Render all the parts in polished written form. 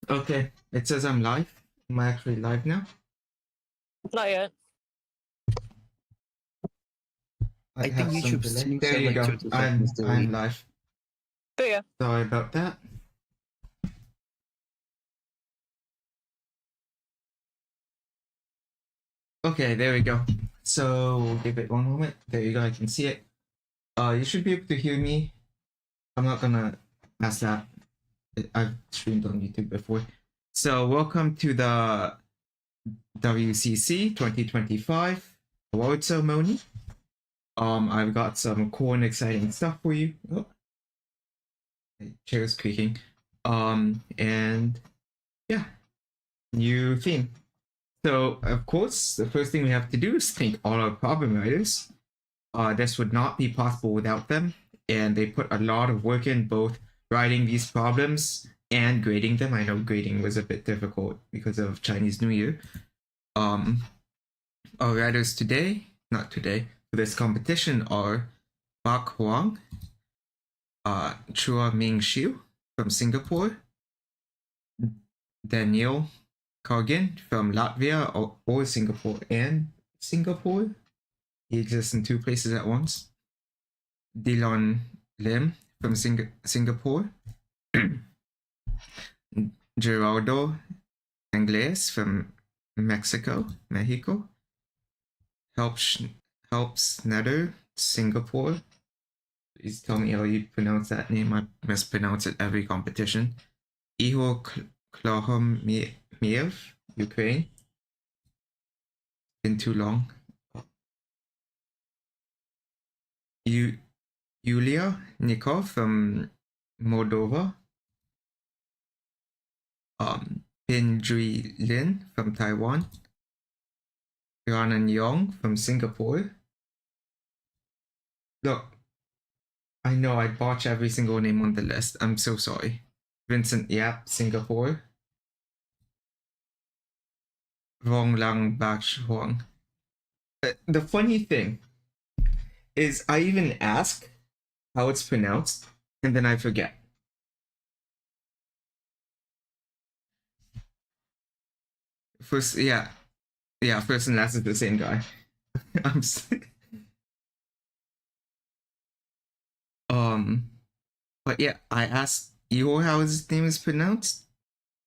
Okay, it says I'm live. Am I actually live now? Not yet. I think have some YouTube's delay. stream There you like go. 30 seconds delay. I'm live. There you go. Sorry about that. Okay, there we go. So we'll give it one moment. There you go. I can see it. You should be able to hear me. I'm not gonna ask that. I've streamed on YouTube before. So welcome to the WCC 2025 award ceremony. I've got some cool and exciting stuff for you. Oh, my chair's creaking. And yeah, new theme. So of course, the first thing we have to do is thank all our problem writers. This would not be possible without them, and they put a lot of work in both writing these problems and grading them. I know grading was a bit difficult because of Chinese New Year. Our writers for this competition are Bak Huang, Chua Ming Xiu from Singapore, Daniel Kargin from Latvia or Singapore and Singapore. He exists in two places at once. Dylan Lim from Singapore. Gerardo Angles from Mexico. Helps Nether, Singapore. Please tell me how you pronounce that name. I mispronounce it every competition. Ihor Klohomiev, Ukraine. Been too long. Yulia Nikov from Moldova. Pinjui Lin from Taiwan. Ranan Yong from Singapore. Look, I know I botch every single name on the list. I'm so sorry. Vincent Yap, Singapore. Wong Lang Bak Huang. The funny thing is I even ask how it's pronounced, and then I forget. First and last is the same guy. I'm sick. But yeah, I asked Ihor how his name is pronounced.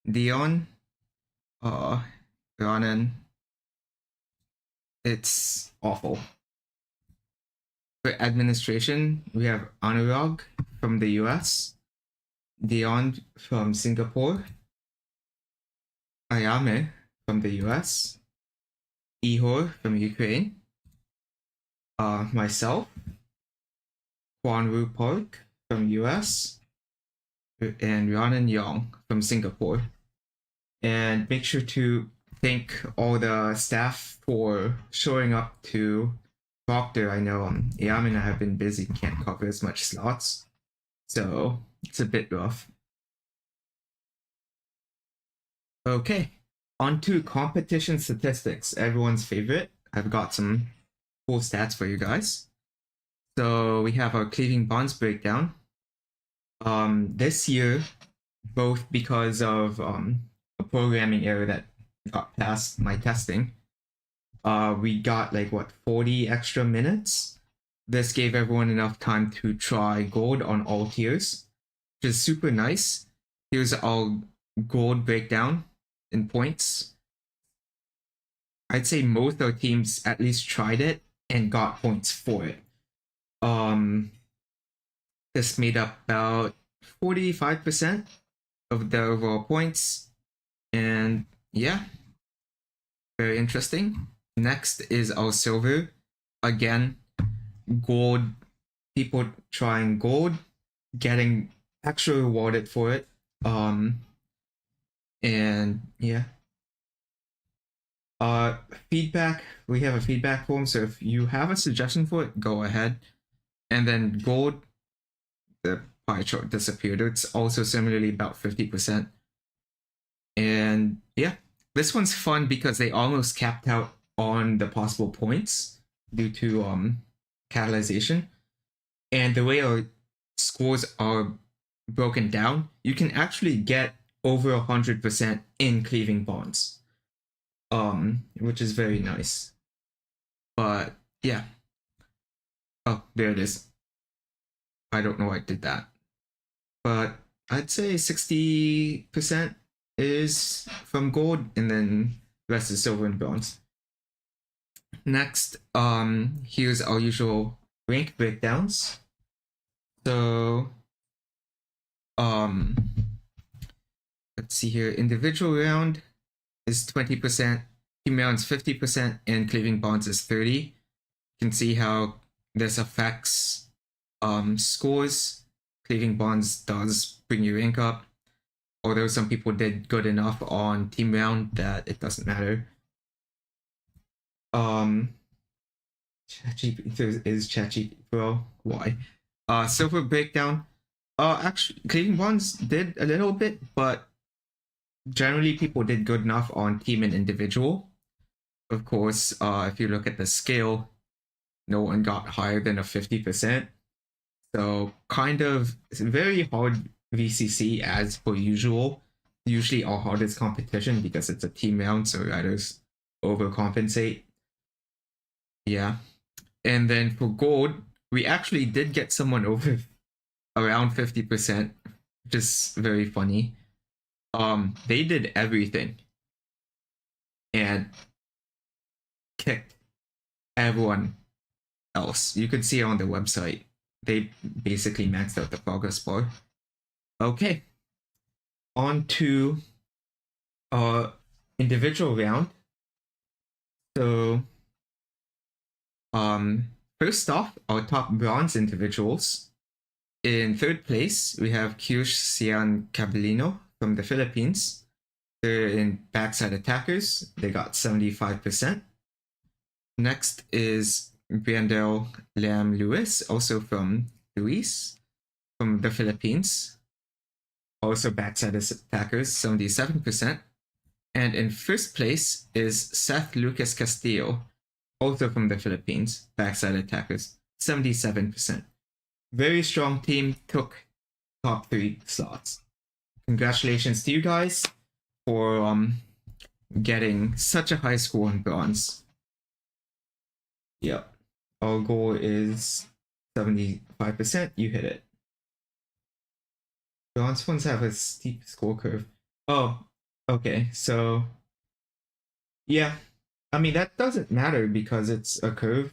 Dion, Ronan. It's awful. For administration, we have Anurag from the US, Dion from Singapore, Ayame from the US, Ihor from Ukraine, myself, Kwanwu Park from US, and Rhiannon Yong from Singapore. And make sure to thank all the staff for showing up to Proctor. I know Yam and I have been busy, can't cover as much slots, so it's a bit rough. Okay, on to competition statistics, everyone's favorite. I've got some cool stats for you guys. So we have our cleaving bonds breakdown. This year, both because of a programming error that got past my testing, we got like 40 extra minutes. This gave everyone enough time to try gold on all tiers, which is super nice. Here's our gold breakdown in points. I'd say most of our teams at least tried it and got points for it. This made up about 45% of the overall points, and yeah, very interesting. Next is our silver. Again, gold, people trying gold, getting extra rewarded for it. And yeah. Feedback, we have a feedback form, so if you have a suggestion for it, go ahead. And then gold, the pie chart disappeared. It's also similarly about 50%. And yeah, this one's fun because they almost capped out on the possible points due to catalyzation. And the way our scores are broken down, you can actually get over 100% in cleaving bonds, which is very nice. But yeah. Oh, there it is. I don't know why I did that, but I'd say 60% is from gold, and then the rest is silver and bronze. Next, here's our usual rank breakdowns. So, let's see here. Individual round is 20%, team rounds 50%, and cleaving bonds is 30%. You can see how this affects scores. Cleaving bonds does bring your rank up, although some people did good enough on team round that it doesn't matter. ChatGPT is ChatGPT Pro. Why? Silver breakdown. Actually, cleaving bonds did a little bit, but generally people did good enough on team and individual. Of course, if you look at the scale, no one got higher than a 50%. So kind of very hard WCC as per usual. Usually our hardest competition because it's a team round, so riders overcompensate. Yeah. And then for gold, we actually did get someone over around 50%, which is very funny. They did everything and kicked everyone else. You could see it on the website. They basically maxed out the progress bar. Okay. On to individual round. So first off, our top bronze individuals. In third place, we have Kyush Sian Cabellino from the Philippines. They're in backside attackers. They got 75%. Next is Briandel Lam Lewis, also from Luis, from the Philippines. Also backside attackers, 77%. And in first place is Seth Lucas Castillo, also from the Philippines, backside attackers, 77%. Very strong team, took top 3 slots. Congratulations to you guys for getting such a high score on bronze. Yep. Our goal is 75%. You hit it. Bronze ones have a steep score curve. Oh, okay. So, yeah. I mean, that doesn't matter because it's a curve.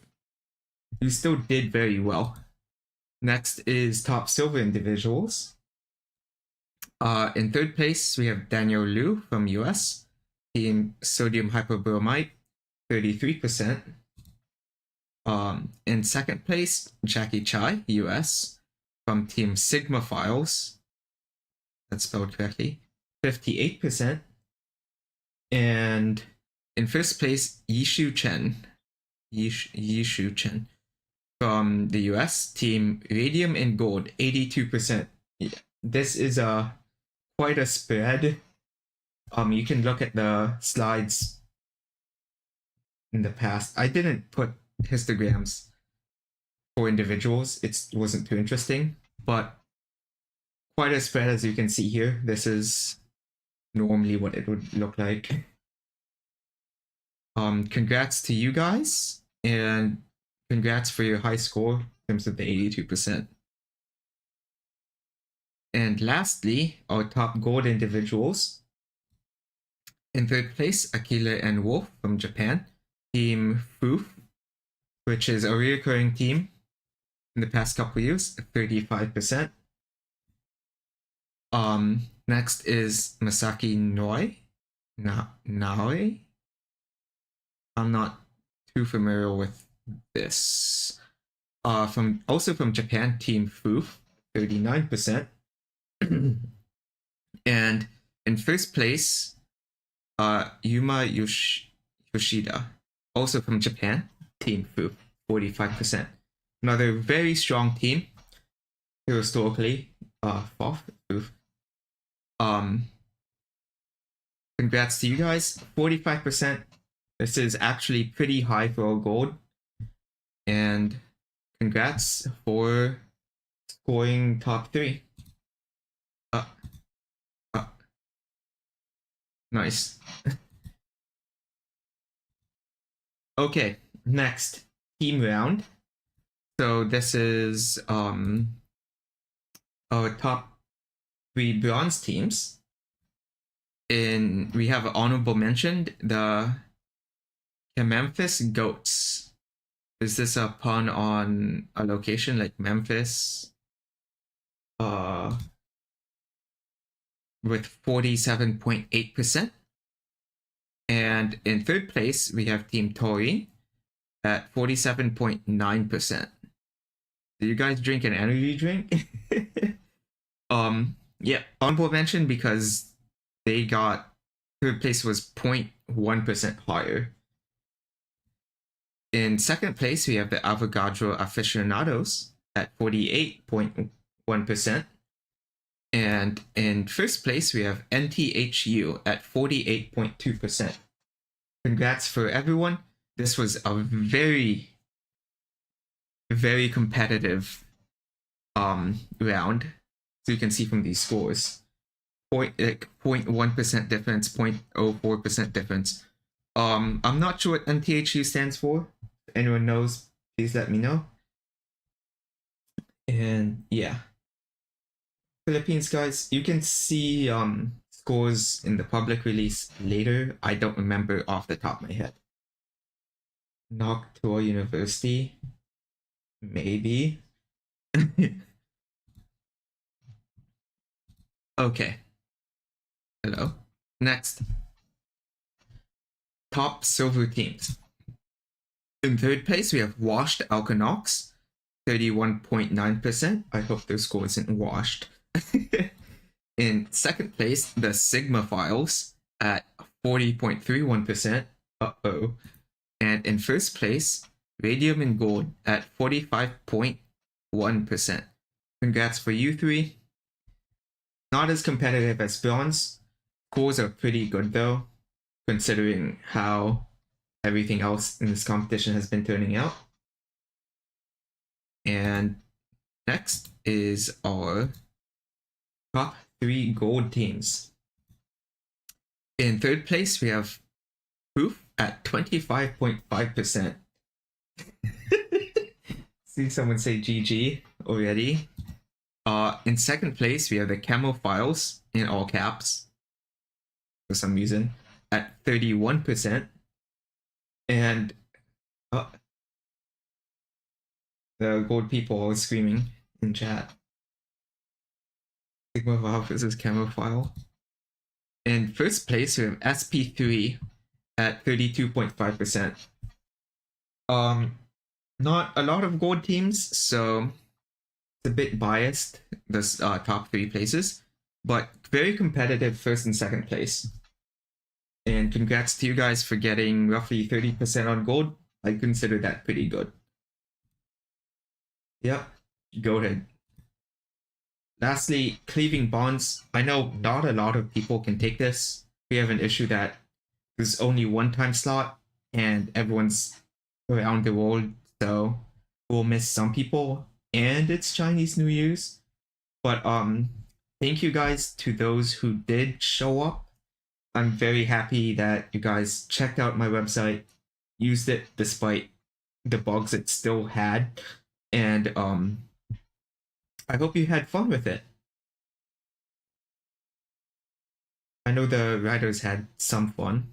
You still did very well. Next is top silver individuals. In third place, we have Daniel Liu from US, team sodium hypobromide, 33%. In second place, Jackie Chai, US, from team Sigma Files, that's spelled correctly, 58%. And in first place, Yishu Chen from the US, team Radium and Gold, 82%. This is quite a spread. You can look at the slides in the past. I didn't put histograms for individuals. It wasn't too interesting, but quite a spread as you can see here. This is normally what it would look like. Congrats to you guys, and congrats for your high score in terms of the 82%. And lastly, our top gold individuals. In third place, Akila and Wolf from Japan, team Foof, which is a recurring team in the past couple years, 35%. Next is Masaki Noi. Naoi? I'm not too familiar with this. Also from Japan, team Foof, 39%. And in first place, Yuma Yoshida, also from Japan, team Foof, 45%. Another very strong team historically. Foof. Congrats to you guys, 45%. This is actually pretty high for our gold. And congrats for scoring top 3. Nice. Okay, next team round. So this is our top 3 bronze teams. We have honorable mentioned the Memphis Goats. Is this a pun on a location like Memphis? With 47.8%. And in third place, we have Team Tori at 47.9%. Do you guys drink an energy drink? Yeah, honorable mention because they got third place was 0.1% higher. In second place, we have the Avogadro Aficionados at 48.1%. And in first place, we have NTHU at 48.2%. Congrats for everyone. This was a very, very competitive round. So you can see from these scores. 0.1% difference, 0.04% difference. I'm not sure what NTHU stands for. If anyone knows, please let me know. And yeah. Philippines guys, you can see scores in the public release later. I don't remember off the top of my head. Noctua University, maybe. Okay. Hello. Next. Top silver teams. In third place, we have Washed Alkanox, 31.9%. I hope their score isn't washed. In second place, the Sigma Files at 40.31%. Uh-oh. And in first place, Radium and Gold at 45.1%. Congrats for you three. Not as competitive as Bronze. Scores are pretty good though, considering how everything else in this competition has been turning out. And next is our top 3 gold teams. In third place, we have Proof at 25.5%. See someone say GG already. In second place, we have the Camo Files in all caps for some reason at 31%. And the gold people are screaming in chat. Sigma Val versus Camo File. In first place, we have SP3 at 32.5%. Not a lot of gold teams, so it's a bit biased, this top 3 places, but very competitive first and second place. And congrats to you guys for getting roughly 30% on gold. I consider that pretty good. Yep, go ahead. Lastly, cleaving bonds. I know not a lot of people can take this. We have an issue that there's only one time slot and everyone's around the world, so we'll miss some people. And it's Chinese New Year's. But thank you guys to those who did show up. I'm very happy that you guys checked out my website, used it despite the bugs it still had, and I hope you had fun with it. I know the writers had some fun.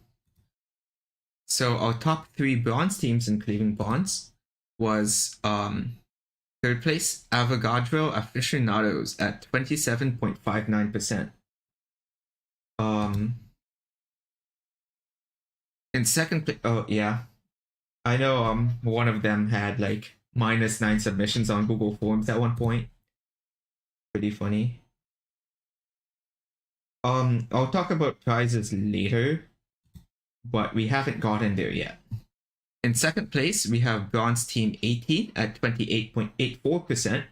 So our top 3 bronze teams in cleaving bonds was third place, Avogadro Aficionados at 27.59%. In second place, oh yeah, I know one of them had like -9 submissions on Google Forms at one point. Pretty funny. I'll talk about prizes later, but we haven't gotten there yet. In second place, we have Bronze Team 18 at 28.84%.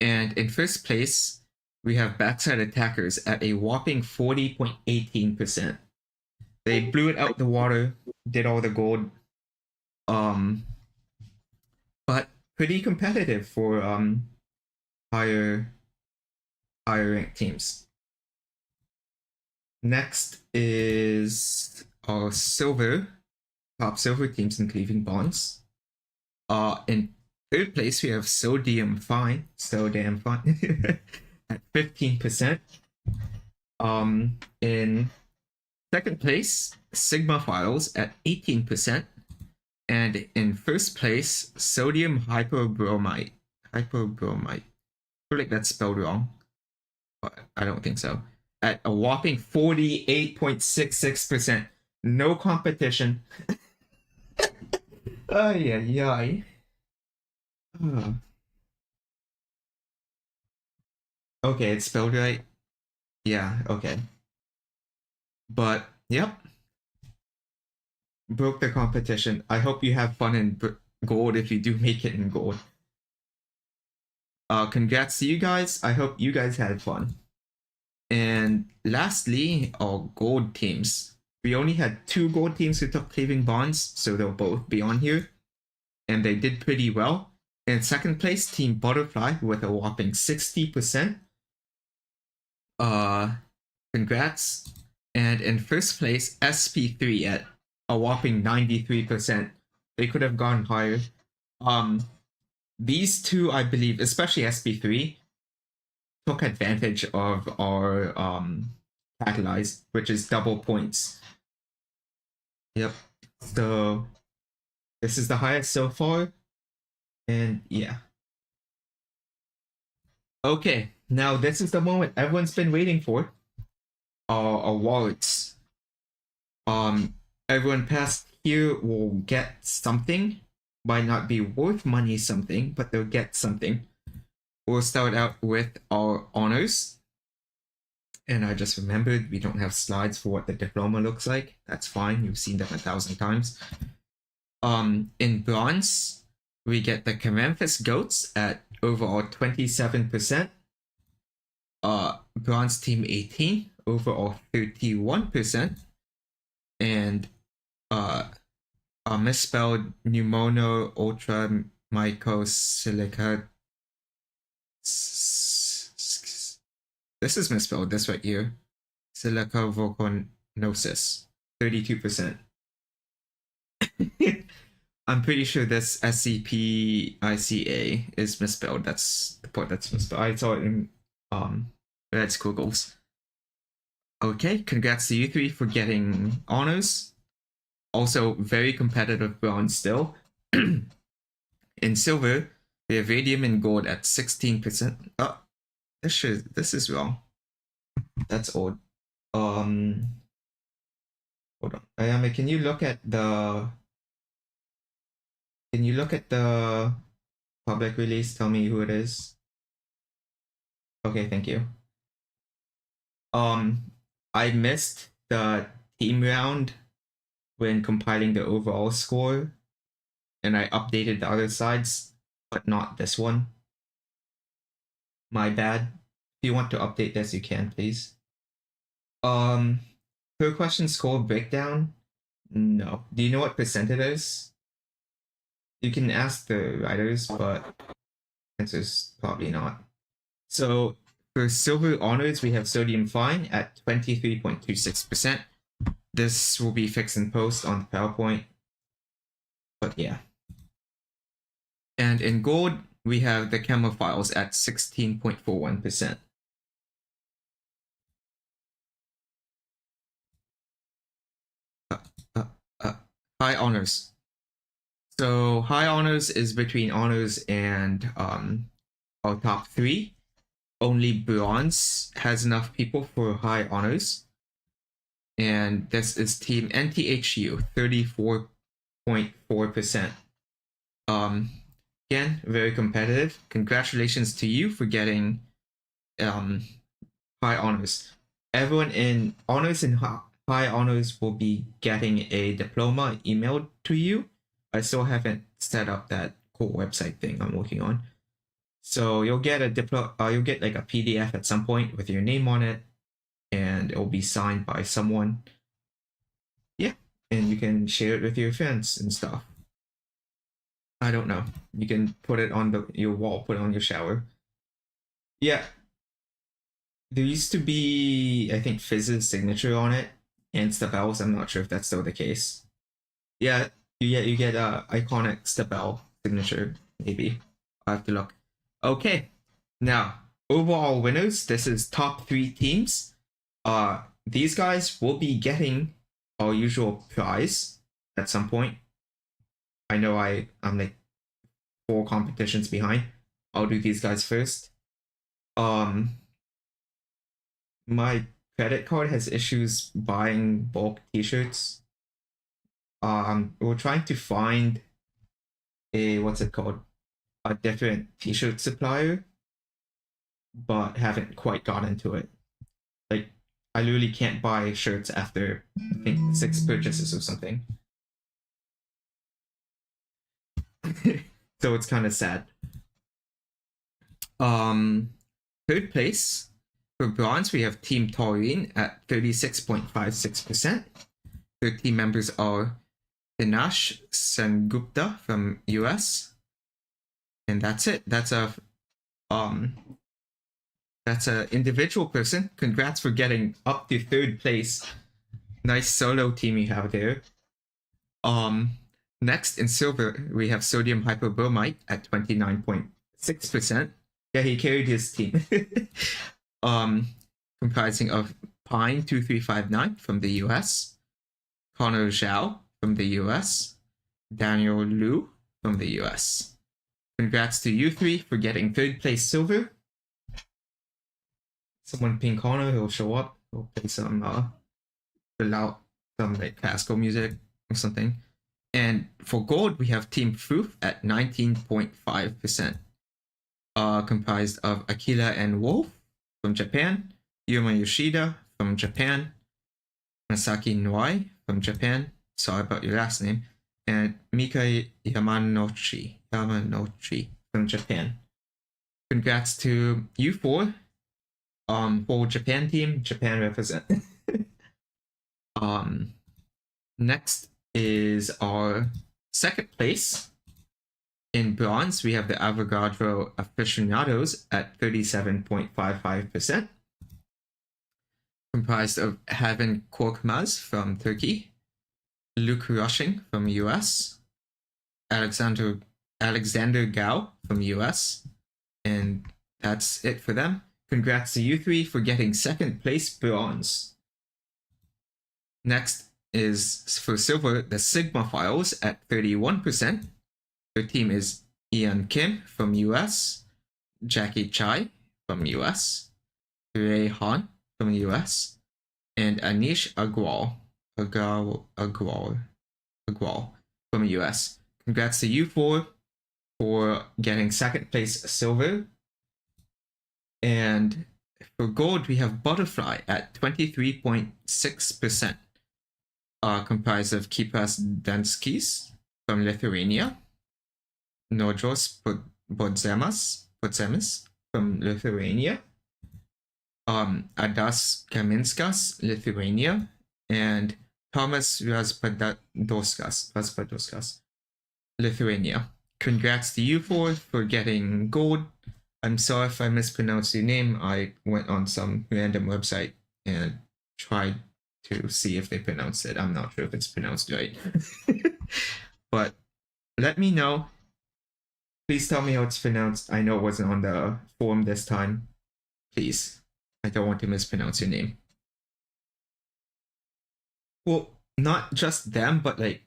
And in first place, we have Backside Attackers at a whopping 40.18%. They blew it out the water, did all the gold. But pretty competitive for higher ranked teams. Next is our top silver teams, including bonds. In third place, we have Sodium Fine, so damn fine, at 15%. In second place, Sigma Files at 18%. And in first place, Sodium Hypobromite. I feel like that's spelled wrong, but I don't think so. At a whopping 48.66%. No competition. Ay, ay, ay. Okay, it's spelled right. Yeah, okay. But, yep. Broke the competition. I hope you have fun in gold if you do make it in gold. Congrats to you guys. I hope you guys had fun. And lastly, our gold teams. We only had 2 gold teams who took cleaving bonds, so they'll both be on here. And they did pretty well. In second place, Team Butterfly with a whopping 60%. Congrats. And in first place, SP3 at a whopping 93%. They could have gone higher. These two, I believe, especially SP3, took advantage of our catalyze, which is double points. Yep. So this is the highest so far. And yeah. Okay, now this is the moment everyone's been waiting for. Our wallets. Everyone past here will get something. Might not be worth money something, but they'll get something. We'll start out with our honors. And I just remembered we don't have slides for what the diploma looks like. That's fine, you've seen them 1,000 times. In bronze, we get the Caramphus Goats at overall 27%. Bronze Team 18, overall 31%. And misspelled pneumono ultra mycosilica. This is misspelled, this right here. Silica volcanosis, 32%. I'm pretty sure this SCPICA is misspelled. That's the part that's misspelled. I saw it in red squiggles. Okay, congrats to you 3 for getting honors. Also, very competitive bronze still. In silver, we have radium and gold at 16%. Oh, this is wrong. That's old. Hold on. Ayame, can you look at the public release? Tell me who it is. Okay, thank you. I missed the team round when compiling the overall score, and I updated the other sides, but not this one. My bad. If you want to update this, you can, please. Per question score breakdown? No. Do you know what percent it is? You can ask the writers, but answer's probably not. So for silver honors, we have Sodium Fine at 23.26%. This will be fixed in post on the PowerPoint. But yeah. And in gold, we have the Chemophiles at 16.41%. High honors. So high honors is between honors and our top 3. Only bronze has enough people for high honors. And this is Team NTHU, 34.4%. Again, very competitive. Congratulations to you for getting high honors. Everyone in honors and high honors will be getting a diploma emailed to you. I still haven't set up that cool website thing I'm working on. So you'll get a you'll get like a PDF at some point with your name on it, and it'll be signed by someone. Yeah, and you can share it with your friends and stuff. I don't know. You can put it on your wall, put it on your shower. Yeah. there used to be, I think, Fizz's signature on it and Stabell's. I'm not sure if that's still the case. Yeah, you get iconic Stabell signature, maybe. I'll have to look. Okay, now overall winners. This is top 3 teams. These guys will be getting our usual prize at some point. I know I'm like 4 competitions behind. I'll do these guys first. My credit card has issues buying bulk t-shirts. We're trying to find a what's it called? A different t-shirt supplier, but haven't quite gotten into it. Like I literally can't buy shirts after I think 6 purchases or something. So it's kind of sad. Third place for bronze, we have Team Taurine at 36.56%. 13 members are Dinesh Sengupta from US, and that's it. That's a individual person. Congrats for getting up to 3rd place. Nice solo team you have there. Next in silver, we have Sodium Hypobromite at 29.6%. Yeah, he carried his team. Comprising of Pine 2359 from the US, Connor Zhao from the US, Daniel Liu from the US. Congrats to you 3 for getting 3rd place silver. Someone ping Connor, he'll show up. He'll play some like classical music or something. And for gold, we have Team Foof at 19.5%. Comprised of Akila and Wolf from Japan, Yuma Yoshida from Japan, Masaki Nwai from Japan, sorry about your last name, and Mika Yamanouchi from Japan. Congrats to you 4. Whole Japan team, Japan represent. Next is our 2nd place. In bronze, we have the Avogadro Aficionados at 37.55%. Comprised of Haven Korkmaz from Turkey, Luke Rushing from US, Alexander Gao from US, and that's it for them. Congrats to you 3 for getting 2nd place bronze. Next is for silver, the Sigma Files at 31%. Their team is Ian Kim from US, Jackie Chai from US, Ray Han from US, and Anish Agrawal from US. Congrats to you 4 for getting 2nd place silver. And for gold, we have Butterfly at 23.6%, comprised of Kipras Danskis from Lithuania, Nojos Podzemis from Lithuania, Adas Kaminskas, Lithuania, and Thomas Raspadoskas, Lithuania. Congrats to you 4 for getting gold. I'm sorry if I mispronounced your name. I went on some random website and tried to see if they pronounced it. I'm not sure if it's pronounced right. But let me know. Please tell me how it's pronounced. I know it wasn't on the forum this time. Please. I don't want to mispronounce your name. Well, not just them, but like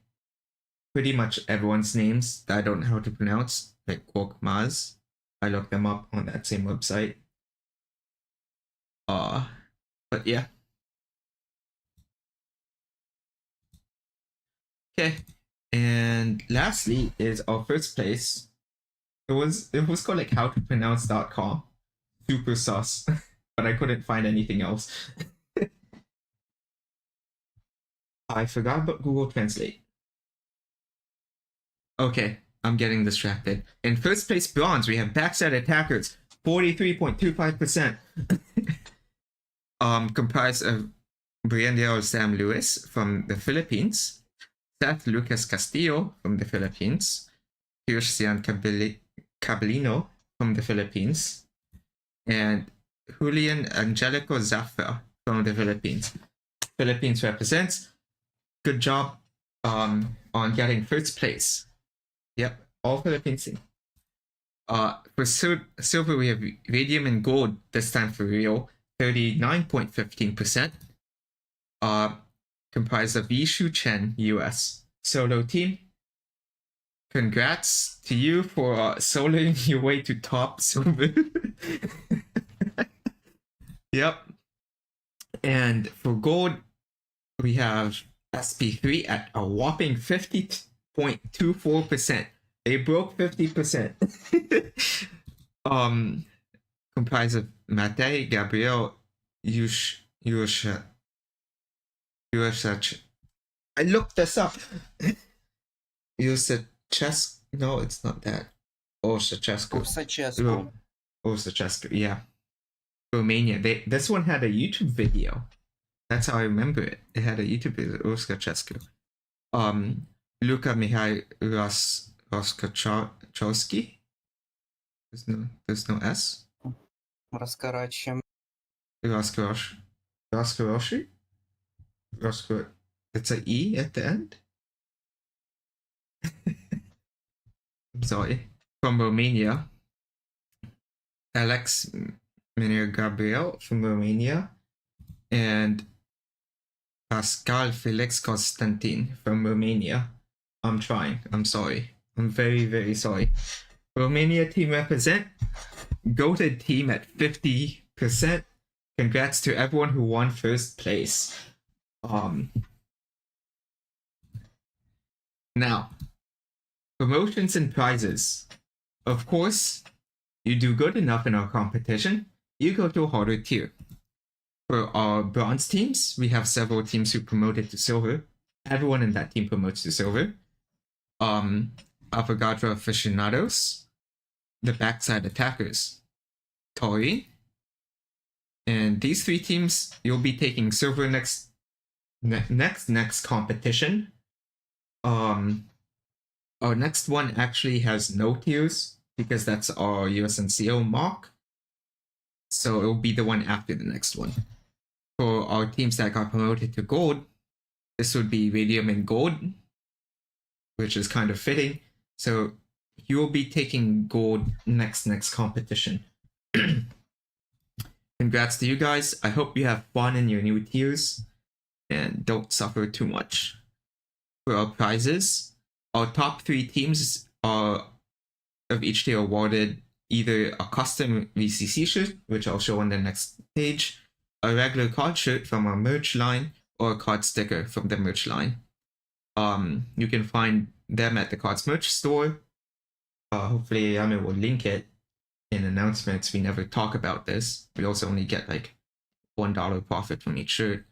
pretty much everyone's names that I don't know how to pronounce. Like Korkmaz. I looked them up on that same website. But yeah. Okay. And lastly is our 1st place. It was called like howtopronounce.com. Super sus. But I couldn't find anything else. I forgot about Google Translate. Okay. I'm getting distracted. In 1st place bronze, we have Backside Attackers, 43.25%. Comprised of Briandel Sam Lewis from the Philippines, Seth Lucas Castillo from the Philippines, Kirstian Cabellino from the Philippines, and Julian Angelico Zafra from the Philippines. Philippines represents. Good job on getting first place. Yep, all Philippines team. For silver, we have radium and gold this time for Rio, 39.15%. Comprised of Yishu Chen, US. Solo team. Congrats to you for soloing your way to top silver. Yep. And for gold, we have SP3 at a whopping 50.24%. They broke 50%. Comprised of Mate, Gabriel, Yusha. I looked this up. No, it's not that. Osachescu. Osachescu, yeah. Romania. This one had a YouTube video. That's how I remember it. It had a YouTube video, Osachescu. Luka Mihai Roskachowski. There's no S. Раскорачиваем. Roskoroshi? It's an E at the end? I'm sorry. From Romania. Alex Miner Gabriel from Romania. And Pascal Felix Constantin from Romania. I'm trying. I'm sorry. I'm very, very sorry. Romania team represent. Goated team at 50%. Congrats to everyone who won first place. Now, promotions and prizes. Of course, you do good enough in our competition, you go to a harder tier. For our bronze teams, we have several teams who promoted to silver. Everyone in that team promotes to silver. Avogadro aficionados, the backside attackers, Tori, and these three teams, you'll be taking silver next competition. Our next one actually has no tiers because that's our USNCO mock. So it'll be the one after the next one. For our teams that got promoted to gold, this would be radium and gold, which is kind of fitting. So you'll be taking gold next competition. Congrats to you guys. I hope you have fun in your new tiers and don't suffer too much. For our prizes, our top three teams of each tier awarded either a custom WCC shirt, which I'll show on the next page, a regular card shirt from our merch line, or a card sticker from the merch line. You can find them at the Cards merch store. Hopefully Ayame will link it in announcements. We never talk about this. We also only get like $1 profit from each shirt.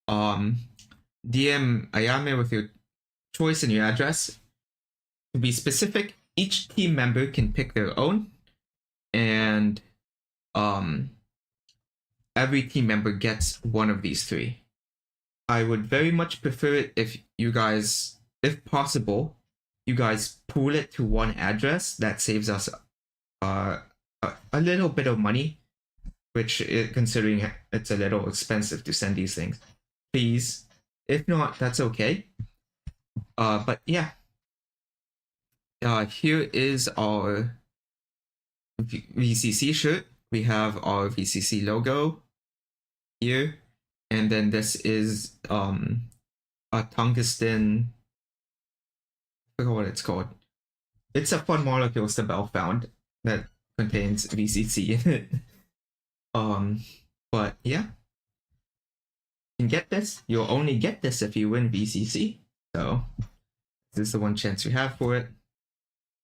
DM Ayame with your choice and your address. To be specific, each team member can pick their own, and every team member gets one of these three. I would very much prefer it if you guys, if possible, you guys pool it to one address. That saves us a little bit of money, which, considering it's a little expensive to send these things. Please, if not, that's okay. But yeah, here is our VCC shirt. We have our VCC logo here, and then this is a tungsten. I forgot what it's called. It's a fun molecule Stabel found that contains VCC in it. But yeah, you can get this. You'll only get this if you win VCC. So this is the one chance you have for it.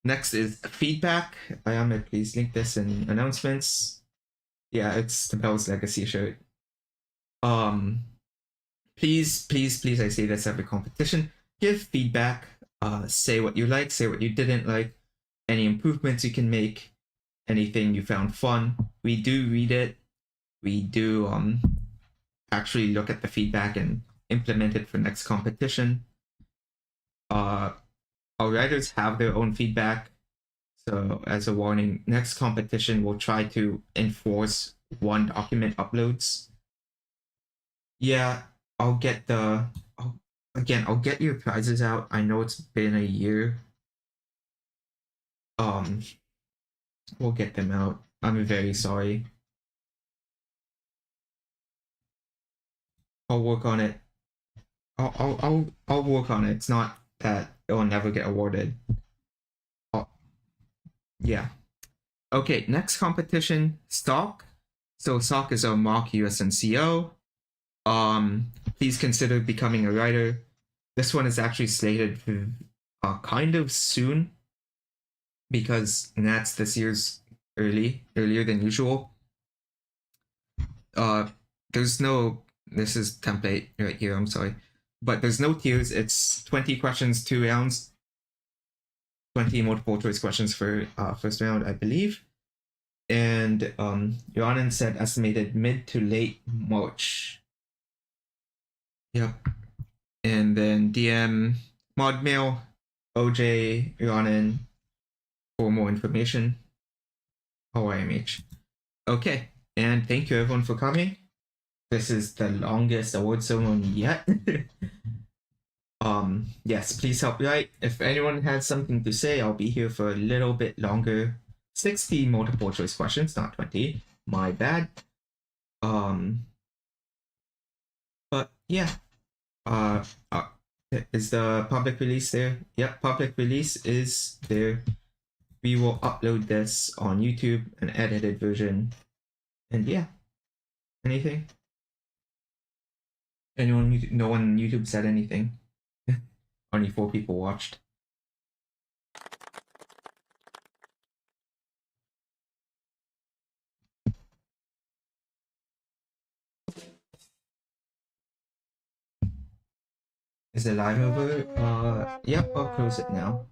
Next is feedback. Ayame, please link this in announcements. Yeah, it's Stabel's legacy shirt. Please, I say this every competition. Give feedback. Say what you like, say what you didn't like, any improvements you can make, anything you found fun. We do read it. We do actually look at the feedback and implement it for next competition. Our writers have their own feedback. So as a warning, next competition we'll try to enforce one document uploads. Yeah, I'll get I'll get your prizes out. I know it's been a year. We'll get them out. I'm very sorry. I'll work on it. I'll work on it. It's not that it'll never get awarded. Yeah. Okay, next competition, stock. So stock is a mock USNCO. Please consider becoming a writer. This one is actually slated for kind of soon because that's this year's earlier than usual. There's no, this is template right here, I'm sorry, but there's no tiers. It's 20 questions, 2 rounds, 20 multiple choice questions for first round, I believe. And Yohanan said estimated mid to late March. Yep. And then DM Modmail, OJ, Yohanan for more information. OIMH. Okay, and thank you everyone for coming. This is the longest award ceremony yet. Yes, please help write. If anyone has something to say, I'll be here for a little bit longer. 60 multiple choice questions, not 20. My bad. But yeah. Is the public release there? Yep, public release is there. We will upload this on YouTube, an edited version. And yeah. Anything? Anyone? No one on YouTube said anything. Only 4 people watched. Is it live over? Yep, I'll close it now.